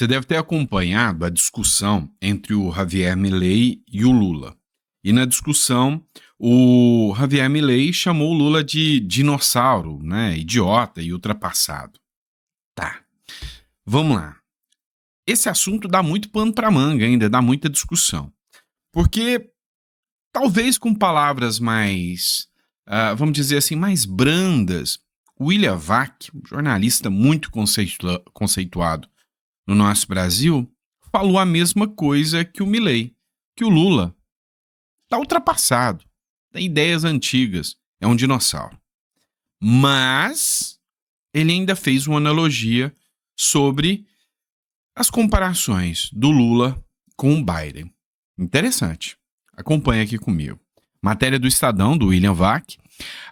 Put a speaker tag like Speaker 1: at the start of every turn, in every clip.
Speaker 1: Você deve ter acompanhado a discussão entre o Javier Milei e o Lula. E na discussão, o Javier Milei chamou o Lula de dinossauro, né? Idiota e ultrapassado. Tá, vamos lá. Esse assunto dá muito pano para manga ainda, dá muita discussão. Porque talvez com palavras mais, vamos dizer assim, mais brandas, William Vac, um jornalista muito conceituado no nosso Brasil, falou a mesma coisa que o Milei, que o Lula está ultrapassado, tem ideias antigas, é um dinossauro. Mas ele ainda fez uma analogia sobre as comparações do Lula com o Biden. Interessante. Acompanha aqui comigo. Matéria do Estadão, do William Vac.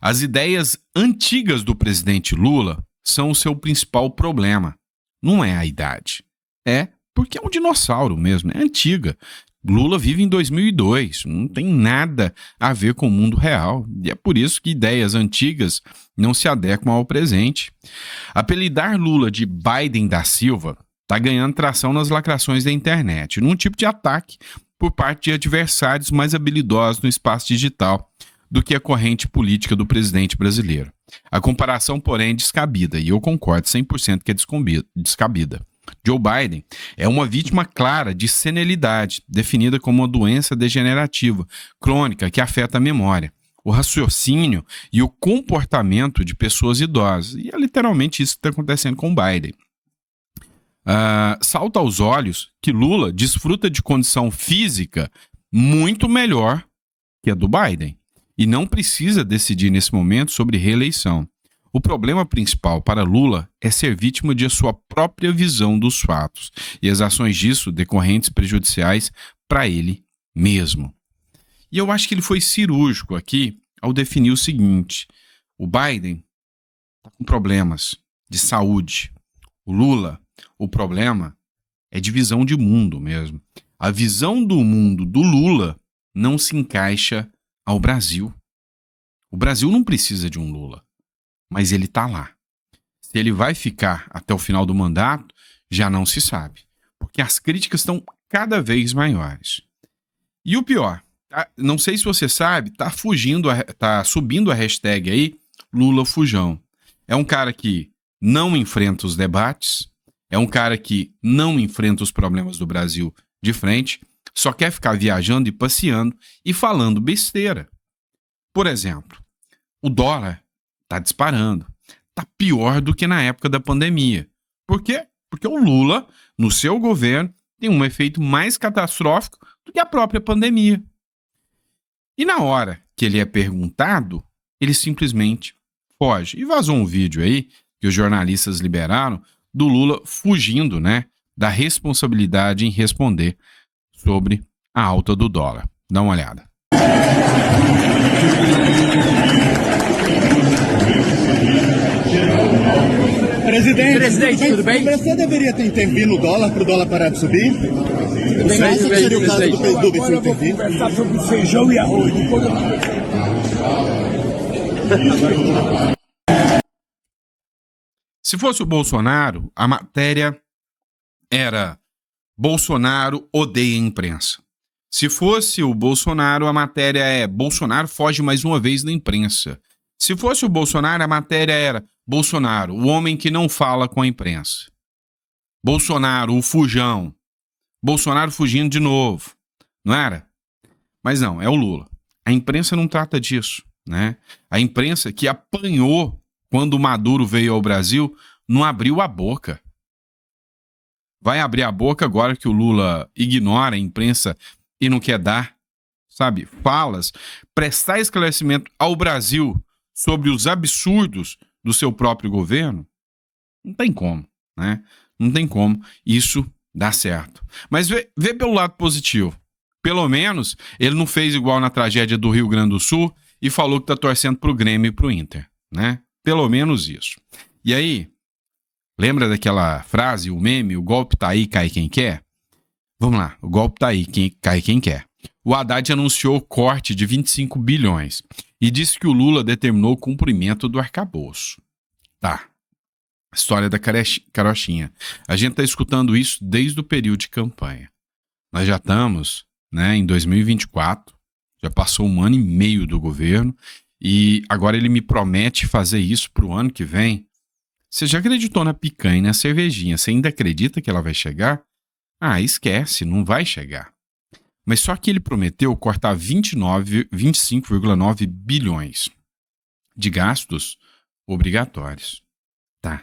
Speaker 1: As ideias antigas do presidente Lula são o seu principal problema. Não é a idade. É porque é um dinossauro mesmo, é antiga. Lula vive em 2002, não tem nada a ver com o mundo real. E é por isso que ideias antigas não se adequam ao presente. Apelidar Lula de Biden da Silva está ganhando tração nas lacrações da internet, num tipo de ataque por parte de adversários mais habilidosos no espaço digital do que a corrente política do presidente brasileiro. A comparação, porém, é descabida, e eu concordo 100% que é descabida. Joe Biden é uma vítima clara de senilidade, definida como uma doença degenerativa, crônica, que afeta a memória, o raciocínio e o comportamento de pessoas idosas. E é literalmente isso que está acontecendo com o Biden. Salta aos olhos que Lula desfruta de condição física muito melhor que a do Biden e não precisa decidir nesse momento sobre reeleição. O problema principal para Lula é ser vítima de sua própria visão dos fatos e as ações disso decorrentes prejudiciais para ele mesmo. E eu acho que ele foi cirúrgico aqui ao definir o seguinte: o Biden está com problemas de saúde, o Lula, o problema é de visão de mundo mesmo. A visão do mundo do Lula não se encaixa ao Brasil. O Brasil não precisa de um Lula, mas ele está lá. Se ele vai ficar até o final do mandato, já não se sabe, porque as críticas estão cada vez maiores. E o pior, não sei se você sabe, tá subindo a hashtag aí, Lula Fujão. É um cara que não enfrenta os debates, é um cara que não enfrenta os problemas do Brasil de frente, só quer ficar viajando e passeando e falando besteira. Por exemplo, o dólar está disparando, está pior do que na época da pandemia. Por quê? Porque o Lula, no seu governo, tem um efeito mais catastrófico do que a própria pandemia. E na hora que ele é perguntado, ele simplesmente foge. E vazou um vídeo aí, que os jornalistas liberaram, do Lula fugindo, né, da responsabilidade em responder sobre a alta do dólar. Dá uma olhada.
Speaker 2: Presidente, tudo bem? Você deveria ter intervindo no dólar para o dólar parar de subir? Você acha que seria o caso do presidente intervir? Conversar sobre feijão e arroz.
Speaker 1: Se fosse o Bolsonaro, a matéria era Bolsonaro odeia a imprensa. Se fosse o Bolsonaro, a matéria é Bolsonaro foge mais uma vez da imprensa. Se fosse o Bolsonaro, a matéria era Bolsonaro, o homem que não fala com a imprensa. Bolsonaro, o fujão. Bolsonaro fugindo de novo. Não era? Mas não, é o Lula. A imprensa não trata disso, né? A imprensa que apanhou quando o Maduro veio ao Brasil, não abriu a boca. Vai abrir a boca agora que o Lula ignora a imprensa e não quer dar, sabe, falas, prestar esclarecimento ao Brasil sobre os absurdos do seu próprio governo? Não tem como, né? Não tem como isso dar certo. Mas vê pelo lado positivo. Pelo menos ele não fez igual na tragédia do Rio Grande do Sul e falou que tá torcendo pro Grêmio e pro Inter, né? Pelo menos isso. E aí, lembra daquela frase, o meme, o golpe tá aí, cai quem quer? Vamos lá, o golpe tá aí, cai quem quer. O Haddad anunciou o corte de 25 bilhões e disse que o Lula determinou o cumprimento do arcabouço. Tá. História da carochinha. A gente está escutando isso desde o período de campanha. Nós já estamos, né, em 2024, já passou 1 ano e meio do governo, e agora ele me promete fazer isso para o ano que vem. Você já acreditou na picanha e na cervejinha? Você ainda acredita que ela vai chegar? Ah, esquece, não vai chegar. Mas só que ele prometeu cortar 25,9 bilhões de gastos obrigatórios. Tá.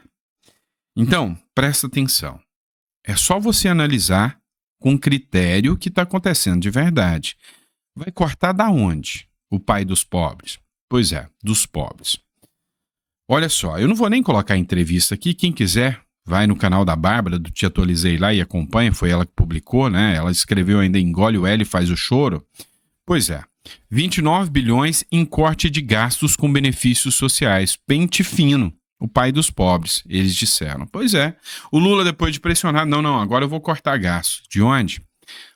Speaker 1: Então, presta atenção. É só você analisar com critério o que está acontecendo de verdade. Vai cortar da onde? O pai dos pobres? Pois é, dos pobres. Olha só, eu não vou nem colocar a entrevista aqui. Quem quiser, vai no canal da Bárbara, do Te Atualizei lá e acompanha. Foi ela que publicou, né? Ela escreveu ainda Engole o L e faz o choro. Pois é, 29 bilhões em corte de gastos com benefícios sociais. Pente fino. O pai dos pobres, eles disseram. Pois é, o Lula depois de pressionar, não, agora eu vou cortar gastos. De onde?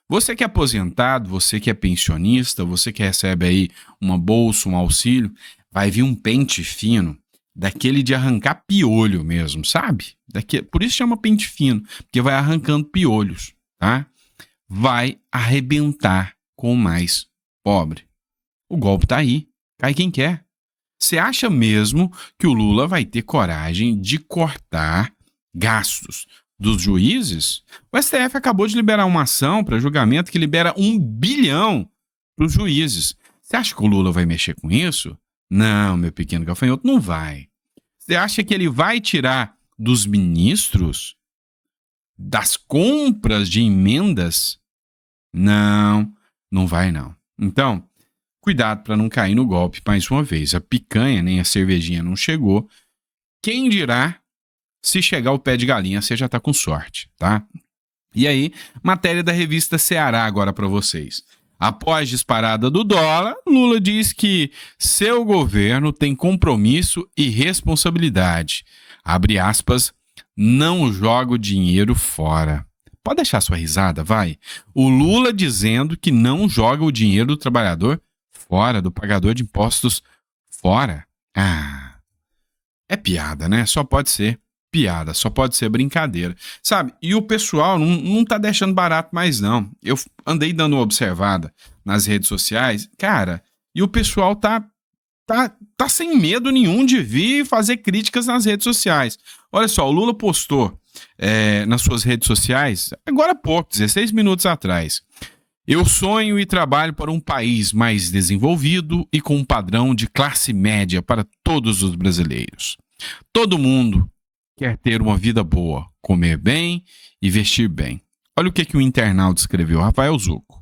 Speaker 1: Você que é aposentado, você que é pensionista, você que recebe aí uma bolsa, um auxílio, vai vir um pente fino, daquele de arrancar piolho mesmo, sabe? Por isso chama pente fino, porque vai arrancando piolhos, tá? Vai arrebentar com o mais pobre. O golpe tá aí, cai quem quer. Você acha mesmo que o Lula vai ter coragem de cortar gastos dos juízes? O STF acabou de liberar uma ação para julgamento que libera 1 bilhão para os juízes. Você acha que o Lula vai mexer com isso? Não, meu pequeno gafanhoto, não vai. Você acha que ele vai tirar dos ministros, das compras de emendas? Não, não vai não. Então, cuidado para não cair no golpe mais uma vez. A picanha nem a cervejinha não chegou. Quem dirá, se chegar o pé de galinha, você já está com sorte, tá? E aí, matéria da revista Ceará agora para vocês. Após disparada do dólar, Lula diz que seu governo tem compromisso e responsabilidade. Abre aspas, não joga o dinheiro fora. Pode deixar sua risada, vai. O Lula dizendo que não joga o dinheiro do trabalhador fora, do pagador de impostos fora. Ah, é piada, né? Só pode ser piada, só pode ser brincadeira. Sabe? E o pessoal não tá deixando barato mais, não. Eu andei dando uma observada nas redes sociais, cara, e o pessoal tá sem medo nenhum de vir fazer críticas nas redes sociais. Olha só, o Lula postou nas suas redes sociais, agora há pouco, 16 minutos atrás. Eu sonho e trabalho para um país mais desenvolvido e com um padrão de classe média para todos os brasileiros. Todo mundo quer ter uma vida boa, comer bem e vestir bem. Olha o que o internauta escreveu, Rafael Zucco.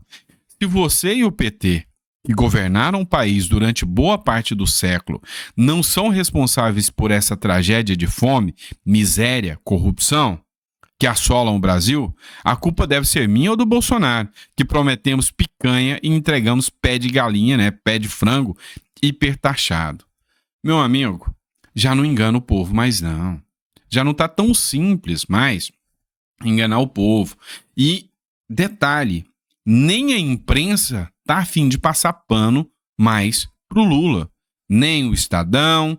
Speaker 1: Se você e o PT, que governaram o país durante boa parte do século, não são responsáveis por essa tragédia de fome, miséria, corrupção que assolam o Brasil, a culpa deve ser minha ou do Bolsonaro, que prometemos picanha e entregamos pé de galinha, né, pé de frango hipertaxado. Meu amigo, já não engana o povo mais não. Já não tá tão simples mais enganar o povo. E, detalhe, nem a imprensa tá a fim de passar pano mais pro Lula. Nem o Estadão,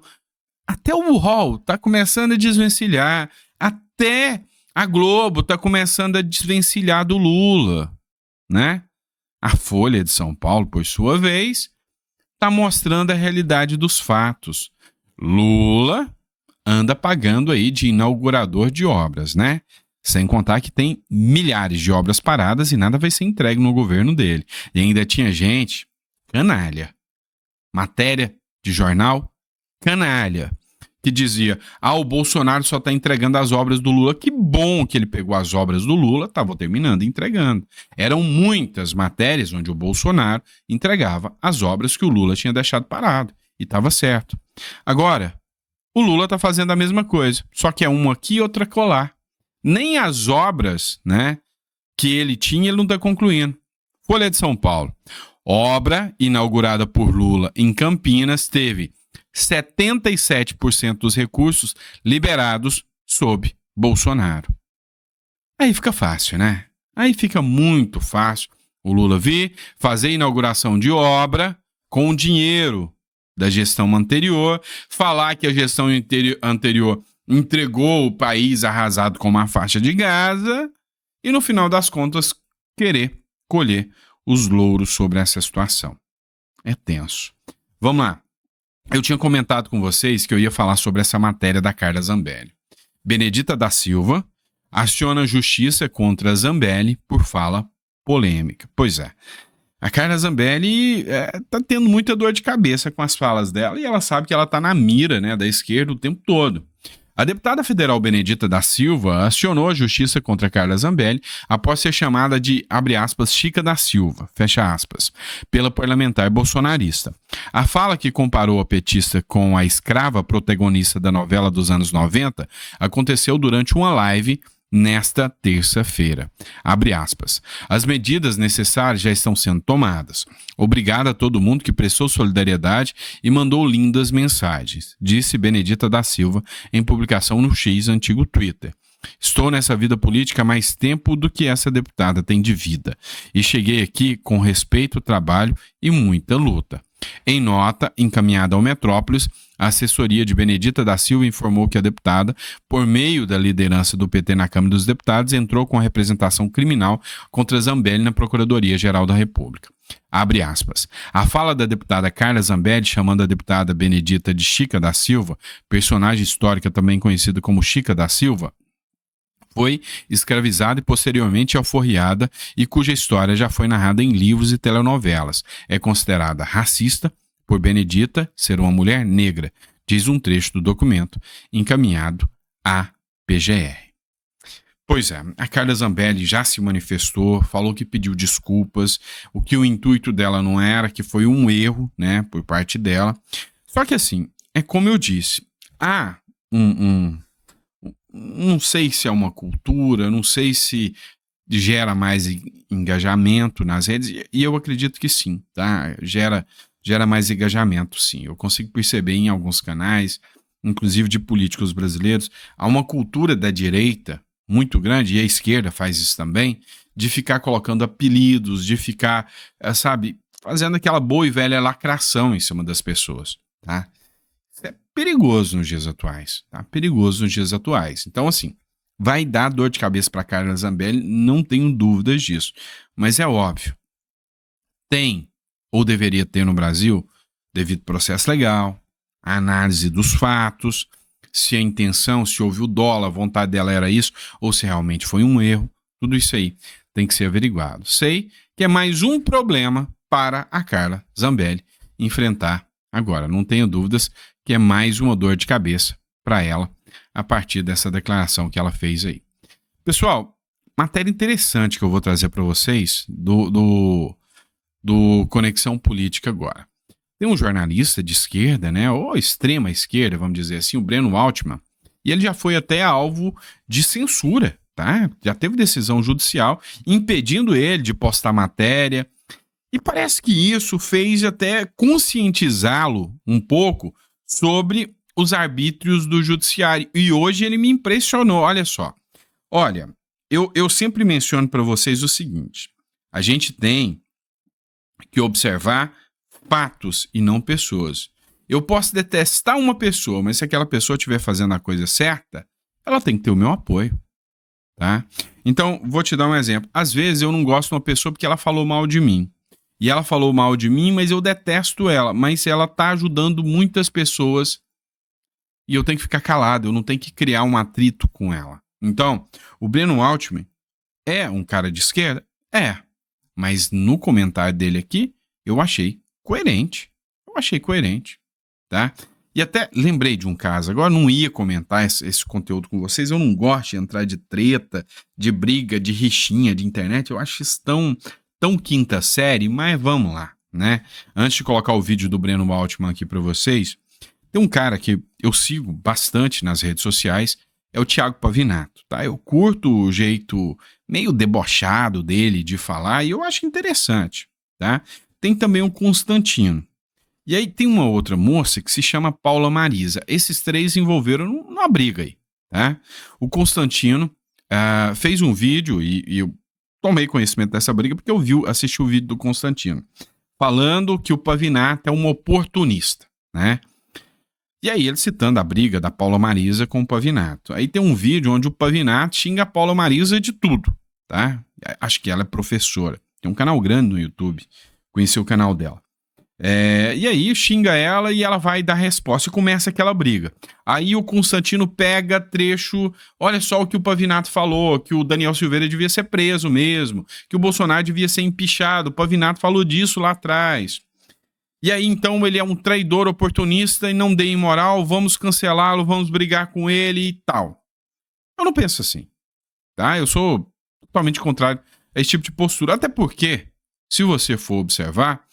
Speaker 1: até o UOL tá começando a desvencilhar, até a Globo tá começando a desvencilhar do Lula, né? A Folha de São Paulo, por sua vez, tá mostrando a realidade dos fatos. Lula anda pagando aí de inaugurador de obras, né? Sem contar que tem milhares de obras paradas e nada vai ser entregue no governo dele. E ainda tinha gente, canalha, matéria de jornal, canalha, que dizia, o Bolsonaro só está entregando as obras do Lula. Que bom que ele pegou as obras do Lula, estava terminando e entregando. Eram muitas matérias onde o Bolsonaro entregava as obras que o Lula tinha deixado parado. E estava certo. Agora, o Lula está fazendo a mesma coisa, só que é uma aqui e outra colar. Nem as obras, né, que ele tinha, ele não está concluindo. Folha de São Paulo. Obra inaugurada por Lula em Campinas teve 77% dos recursos liberados sob Bolsonaro. Aí fica fácil, né? Aí fica muito fácil o Lula vir fazer inauguração de obra com dinheiro da gestão anterior, falar que a gestão anterior entregou o país arrasado com uma faixa de Gaza e, no final das contas, querer colher os louros sobre essa situação. É tenso. Vamos lá. Eu tinha comentado com vocês que eu ia falar sobre essa matéria da Carla Zambelli. Benedita da Silva aciona justiça contra Zambelli por fala polêmica. Pois é. A Carla Zambelli tá tendo muita dor de cabeça com as falas dela e ela sabe que ela tá na mira, né, da esquerda o tempo todo. A deputada federal Benedita da Silva acionou a justiça contra Carla Zambelli após ser chamada de, abre aspas, Chica da Silva, fecha aspas, pela parlamentar bolsonarista. A fala que comparou a petista com a escrava protagonista da novela dos anos 90 aconteceu durante uma live nesta terça-feira. Abre aspas. As medidas necessárias já estão sendo tomadas. Obrigado a todo mundo que prestou solidariedade e mandou lindas mensagens, disse Benedita da Silva em publicação no X, antigo Twitter. Estou nessa vida política há mais tempo do que essa deputada tem de vida e cheguei aqui com respeito, trabalho e muita luta. Em nota encaminhada ao Metrópolis, a assessoria de Benedita da Silva informou que a deputada, por meio da liderança do PT na Câmara dos Deputados, entrou com a representação criminal contra Zambelli na Procuradoria-Geral da República. Abre aspas. A fala da deputada Carla Zambelli, chamando a deputada Benedita de Chica da Silva, personagem histórica também conhecida como Chica da Silva, foi escravizada e posteriormente alforriada e cuja história já foi narrada em livros e telenovelas. É considerada racista por Benedita ser uma mulher negra, diz um trecho do documento encaminhado à PGR. Pois é, a Carla Zambelli já se manifestou, falou que pediu desculpas, o que o intuito dela não era, que foi um erro, por parte dela. Só que assim, é como eu disse, há não sei se é uma cultura, não sei se gera mais engajamento nas redes, e eu acredito que sim, tá? Gera mais engajamento, sim. Eu consigo perceber em alguns canais, inclusive de políticos brasileiros, há uma cultura da direita muito grande, e a esquerda faz isso também, de ficar colocando apelidos, de ficar, fazendo aquela boa e velha lacração em cima das pessoas, tá? É perigoso nos dias atuais, tá? Perigoso nos dias atuais. Então, assim, vai dar dor de cabeça para Carla Zambelli, não tenho dúvidas disso. Mas é óbvio, tem, ou deveria ter no Brasil, devido processo legal, a análise dos fatos, se a intenção, se houve o dolo, a vontade dela era isso, ou se realmente foi um erro, tudo isso aí tem que ser averiguado. Sei que é mais um problema para a Carla Zambelli enfrentar agora. Não tenho dúvidas que é mais uma dor de cabeça para ela a partir dessa declaração que ela fez aí. Pessoal, matéria interessante que eu vou trazer para vocês do Conexão Política agora. Tem um jornalista de esquerda, ou extrema esquerda, vamos dizer assim, o Breno Altman, e ele já foi até alvo de censura, tá? Já teve decisão judicial impedindo ele de postar matéria, e parece que isso fez até conscientizá-lo um pouco sobre os arbítrios do judiciário. E hoje ele me impressionou, olha só. Olha, eu sempre menciono para vocês o seguinte, a gente tem que observar fatos e não pessoas. Eu posso detestar uma pessoa, mas se aquela pessoa estiver fazendo a coisa certa, ela tem que ter o meu apoio, tá? Então, vou te dar um exemplo. Às vezes eu não gosto de uma pessoa porque ela falou mal de mim. E ela falou mal de mim, mas eu detesto ela. Mas ela tá ajudando muitas pessoas e eu tenho que ficar calado, eu não tenho que criar um atrito com ela. Então, o Breno Altman é um cara de esquerda? É. Mas no comentário dele aqui, eu achei coerente. Tá? E até lembrei de um caso, agora não ia comentar esse conteúdo com vocês, eu não gosto de entrar de treta, de briga, de rixinha, de internet, eu acho isso tão quinta série, mas vamos lá, né? Antes de colocar o vídeo do Breno Altman aqui para vocês, tem um cara que eu sigo bastante nas redes sociais, é o Thiago Pavinato, tá? Eu curto o jeito meio debochado dele de falar e eu acho interessante, tá? Tem também o Constantino. E aí tem uma outra moça que se chama Paula Marisa. Esses três se envolveram numa briga aí, tá? O Constantino fez um vídeo e eu tomei conhecimento dessa briga porque eu assisti o vídeo do Constantino falando que o Pavinato é um oportunista, né? E aí ele citando a briga da Paula Marisa com o Pavinato. Aí tem um vídeo onde o Pavinato xinga a Paula Marisa de tudo, tá? Acho que ela é professora. Tem um canal grande no YouTube. Conheci o canal dela. E aí xinga ela e ela vai dar resposta e começa aquela briga. Aí o Constantino pega trecho, olha só o que o Pavinato falou, que o Daniel Silveira devia ser preso mesmo, que o Bolsonaro devia ser empichado, o Pavinato falou disso lá atrás. E aí então ele é um traidor oportunista e não dê imoral, vamos cancelá-lo, vamos brigar com ele e tal. Eu não penso assim, tá? Eu sou totalmente contrário a esse tipo de postura, até porque, se você for observar,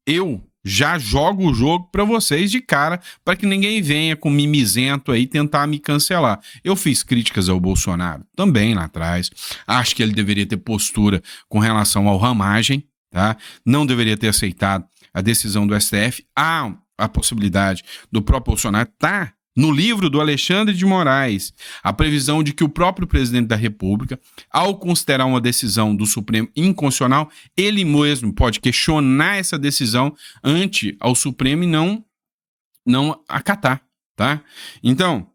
Speaker 1: eu já jogo o jogo pra vocês de cara, para que ninguém venha com mimizento aí tentar me cancelar. Eu fiz críticas ao Bolsonaro também lá atrás. Acho que ele deveria ter postura com relação ao ramagem, tá? Não deveria ter aceitado a decisão do STF. Há a possibilidade do próprio Bolsonaro estar no livro do Alexandre de Moraes, a previsão de que o próprio presidente da República, ao considerar uma decisão do Supremo inconstitucional, ele mesmo pode questionar essa decisão ante ao Supremo e não acatar, tá? Então,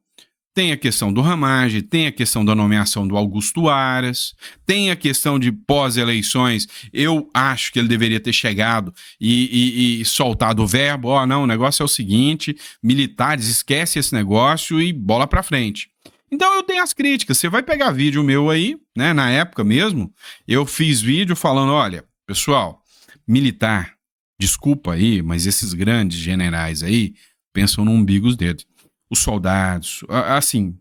Speaker 1: tem a questão do ramagem, tem a questão da nomeação do Augusto Aras, tem a questão de pós-eleições. Eu acho que ele deveria ter chegado e soltado o verbo. Não, o negócio é o seguinte, militares, esquece esse negócio e bola pra frente. Então eu tenho as críticas. Você vai pegar vídeo meu aí, né? Na época mesmo, eu fiz vídeo falando, olha, pessoal, militar, desculpa aí, mas esses grandes generais aí pensam no umbigo dos dedos. Os soldados, assim,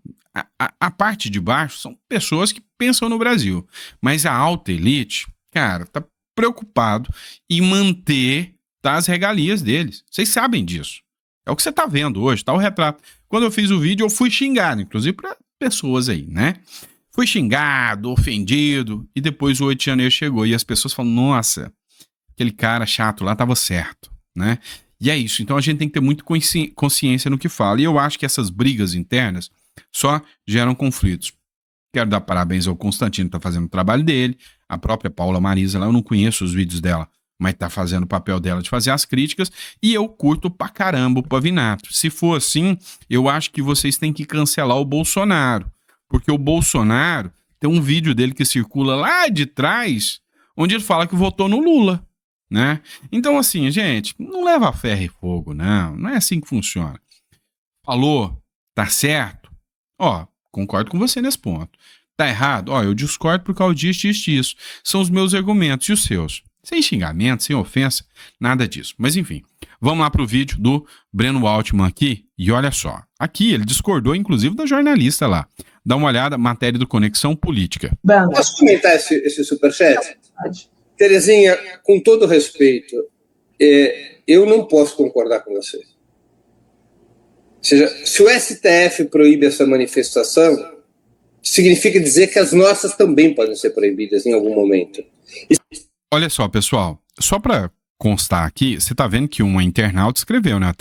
Speaker 1: a parte de baixo são pessoas que pensam no Brasil, mas a alta elite, cara, tá preocupado em manter as regalias deles. Vocês sabem disso. É o que você tá vendo hoje, tá o retrato. Quando eu fiz o vídeo, eu fui xingado, inclusive para pessoas aí, né? Fui xingado, ofendido, e depois o 8 de janeiro chegou e as pessoas falam, nossa, aquele cara chato lá tava certo, né? E é isso, então a gente tem que ter muito consciência no que fala. E eu acho que essas brigas internas só geram conflitos. Quero dar parabéns ao Constantino, que tá fazendo o trabalho dele. A própria Paula Marisa, lá eu não conheço os vídeos dela, mas tá fazendo o papel dela de fazer as críticas. E eu curto pra caramba o Pavinato. Se for assim, eu acho que vocês têm que cancelar o Bolsonaro. Porque o Bolsonaro tem um vídeo dele que circula lá de trás, onde ele fala que votou no Lula. Né? Então, assim, gente, não leva a ferro e fogo, não é assim que funciona. Falou, tá certo? Concordo com você nesse ponto. Tá errado? Eu discordo por causa disso. São os meus argumentos e os seus. Sem xingamento, sem ofensa, nada disso. Mas enfim, vamos lá pro vídeo do Breno Altman aqui, e olha só. Aqui ele discordou, inclusive, da jornalista lá. Dá uma olhada, matéria do Conexão Política.
Speaker 3: Posso comentar esse superchat? Terezinha, com todo respeito, eu não posso concordar com você. Ou seja, se o STF proíbe essa manifestação, significa dizer que as nossas também podem ser proibidas em algum momento.
Speaker 1: Olha só, pessoal, só para constar aqui, você tá vendo que uma internauta escreveu, né? A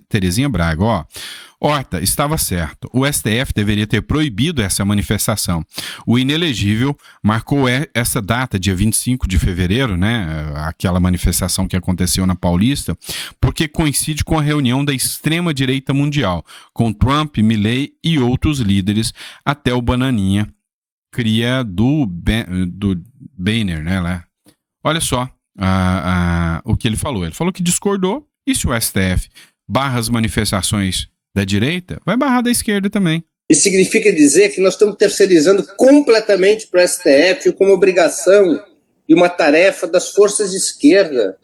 Speaker 1: Terezinha Braga, Horta, estava certo. O STF deveria ter proibido essa manifestação. O inelegível marcou essa data, dia 25 de fevereiro, né? Aquela manifestação que aconteceu na Paulista, porque coincide com a reunião da extrema-direita mundial, com Trump, Milley e outros líderes, até o Bananinha, cria do Boehner, né? Lá. Olha só o que ele falou. Ele falou que discordou, e se o STF barra as manifestações da direita, vai barrar da esquerda também.
Speaker 3: Isso significa dizer que nós estamos terceirizando completamente para o STF como obrigação e uma tarefa das forças de esquerda.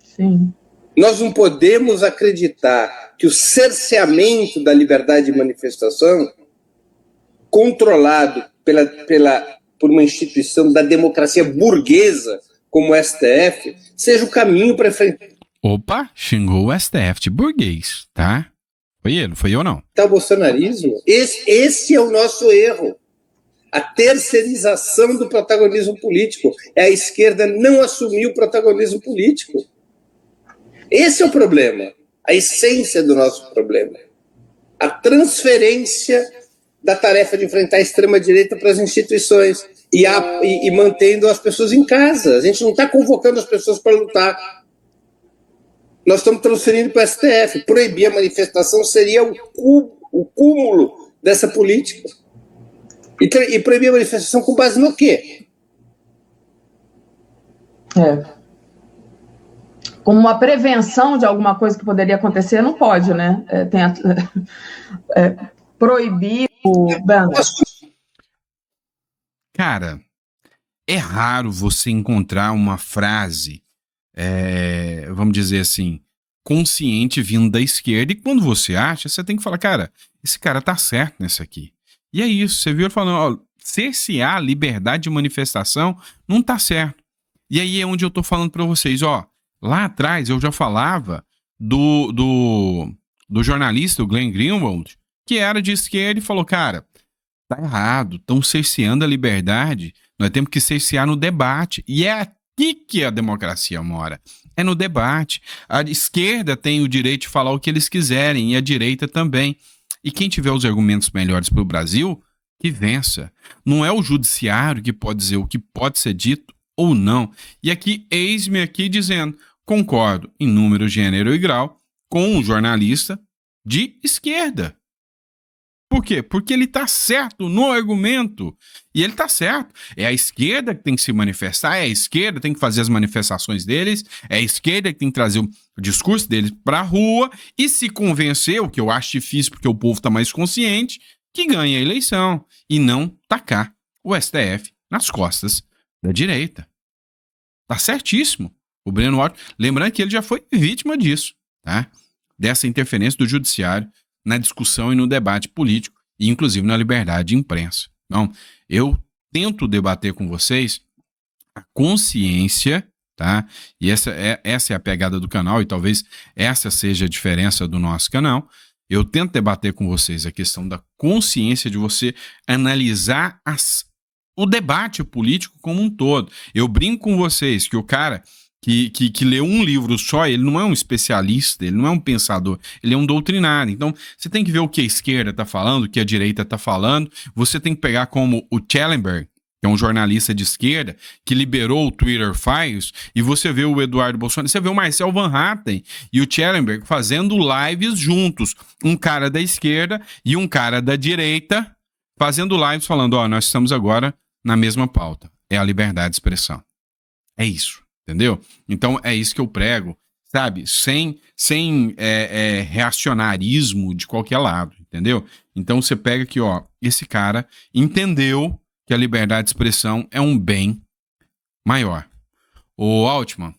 Speaker 4: Sim.
Speaker 3: Nós não podemos acreditar que o cerceamento da liberdade de manifestação, controlado por uma instituição da democracia burguesa como o STF, seja o caminho para frente.
Speaker 1: Opa, xingou o STF de burguês, tá? Foi ele, foi eu não.
Speaker 3: O bolsonarismo, esse é o nosso erro. A terceirização do protagonismo político. É a esquerda não assumir o protagonismo político. Esse é o problema. A essência do nosso problema. A transferência da tarefa de enfrentar a extrema-direita para as instituições e mantendo as pessoas em casa. A gente não está convocando as pessoas para lutar. Nós estamos transferindo para o STF. Proibir a manifestação seria o cúmulo dessa política. E proibir a manifestação com base no quê?
Speaker 4: Como uma prevenção de alguma coisa que poderia acontecer, não pode, né? Proibir o...
Speaker 1: Cara, é raro você encontrar uma frase, vamos dizer assim, consciente vindo da esquerda, e quando você acha, você tem que falar, cara, esse cara tá certo nessa aqui. E é isso, você viu ele falando, ó, cercear a liberdade de manifestação não tá certo. E aí é onde eu tô falando pra vocês, ó, lá atrás eu já falava do jornalista, o Glenn Greenwald, que era de esquerda e falou, cara, tá errado, estão cerceando a liberdade, nós temos que cercear no debate. E é aqui que a democracia mora, é no debate. A esquerda tem o direito de falar o que eles quiserem e a direita também. E quem tiver os argumentos melhores para o Brasil, que vença. Não é o judiciário que pode dizer o que pode ser dito ou não. E aqui, eis-me aqui dizendo, concordo em número, gênero e grau com um jornalista de esquerda. Por quê? Porque ele tá certo no argumento. E ele tá certo. É a esquerda que tem que se manifestar, é a esquerda que tem que fazer as manifestações deles, é a esquerda que tem que trazer o discurso deles pra rua e se convencer, o que eu acho difícil porque o povo tá mais consciente, que ganha a eleição e não tacar o STF nas costas da direita. Tá certíssimo. O Breno Altman, lembrando que ele já foi vítima disso, tá? Dessa interferência do judiciário na discussão e no debate político, e inclusive na liberdade de imprensa. Então, eu tento debater com vocês a consciência, tá? E essa é a pegada do canal, e talvez essa seja a diferença do nosso canal. Eu tento debater com vocês a questão da consciência de você analisar o debate político como um todo. Eu brinco com vocês que o cara que lê um livro só, ele não é um especialista, ele não é um pensador, ele é um doutrinário. Então, você tem que ver o que a esquerda está falando, o que a direita está falando. Você tem que pegar como o Schellenberg, que é um jornalista de esquerda, que liberou o Twitter Files, e você vê o Eduardo Bolsonaro, você vê o Marcel Van Hatten e o Schellenberg fazendo lives juntos. Um cara da esquerda e um cara da direita fazendo lives falando, ó, nós estamos agora na mesma pauta. É a liberdade de expressão. É isso. Entendeu? Então é isso que eu prego, sabe? Sem reacionarismo de qualquer lado, entendeu? Então você pega aqui, ó, esse cara entendeu que a liberdade de expressão é um bem maior. Ô Altman,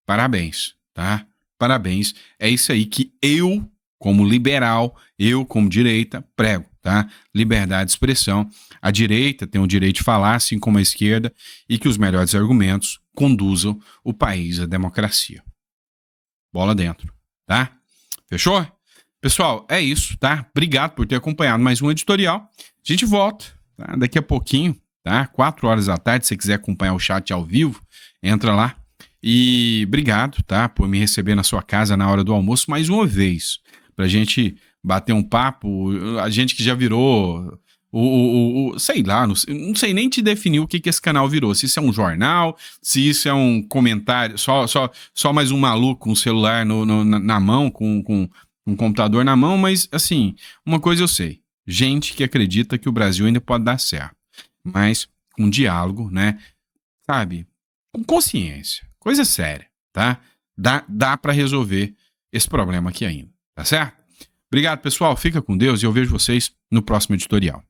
Speaker 1: parabéns, tá? Parabéns. É isso aí que eu, como liberal, eu, como direita, prego, tá? Liberdade de expressão. A direita tem o direito de falar, assim como a esquerda, e que os melhores argumentos conduzam o país à democracia. Bola dentro, tá? Fechou? Pessoal, é isso, tá? Obrigado por ter acompanhado mais um editorial. A gente volta, tá? Daqui a pouquinho, tá? 4 horas da tarde, se você quiser acompanhar o chat ao vivo, entra lá. E obrigado, tá? Por me receber na sua casa na hora do almoço mais uma vez, pra gente bater um papo. A gente que já virou... sei lá, não sei nem te definir o que esse canal virou. Se isso é um jornal, se isso é um comentário, só mais um maluco com o celular na mão, com um computador na mão, mas assim, uma coisa eu sei, gente que acredita que o Brasil ainda pode dar certo, mas com diálogo, né, sabe, com consciência, coisa séria, tá? Dá pra resolver esse problema aqui ainda, tá certo? Obrigado, pessoal, fica com Deus e eu vejo vocês no próximo editorial.